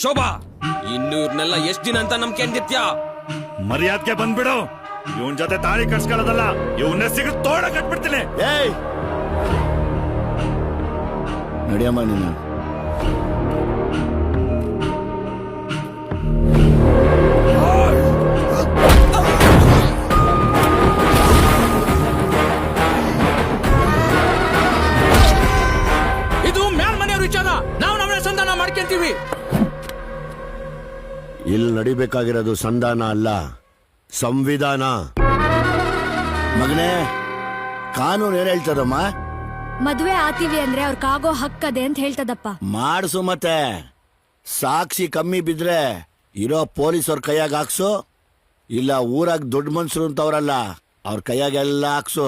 ಶೋಭಾ, ಇನ್ನು ಇವ್ರನ್ನೆಲ್ಲ ಎಷ್ಟ್ ದಿನ ಅಂತ ನಂಬ್ಕೊಂಡಿತ್ಯಾ? ಮರ್ಯಾದಕ್ಕೆ ಬಂದ್ಬಿಡು. ಇವನ್ ಜೊತೆ ತಾಳಿ ಕಟ್ಸ್ಕೊಳ್ಳೋದಲ್ಲ, ಇವನ್ನ ಸಿಗ ತೋಡ ಕಟ್ಬಿಡ್ತೀನಿ. ಏಯ್ ನಡಿಯಮ್ಮ ನೀನು. ಇದು ಮ್ಯಾಲ್ ಮನೆಯವ್ರ ವಿಚಾರ, ನಾವು ನಮ್ಮನೆ ಸಂಧಾನ ಮಾಡ್ಕೊಂತೀವಿ. ಇಲ್ಲಿ ನಡಿಬೇಕಾಗಿರೋದು ಸಂಧಾನ ಅಲ್ಲ, ಸಂವಿಧಾನ. ಮಗನೇ, ಕಾನೂನು ಏನ್ ಹೇಳ್ತದಮ್ಮ? ಮದ್ವೆ ಆತೀವಿ ಅಂದ್ರೆ ಅವ್ರಿಗಾಗೋ ಹಕ್ಕದೆ ಅಂತ ಹೇಳ್ತದಪ್ಪ. ಮಾಡಿಸು, ಮತ್ತೆ ಸಾಕ್ಷಿ ಕಮ್ಮಿ ಬಿದ್ರೆ ಇರೋ ಪೊಲೀಸವ್ರ ಕೈಯಾಗ ಹಾಕ್ಸು, ಇಲ್ಲ ಊರಾಗ ದೊಡ್ಡ ಮನ್ಸರು ಅಂತವ್ರಲ್ಲ ಅವ್ರ ಕೈಯಾಗೆಲ್ಲ ಹಾಕ್ಸು.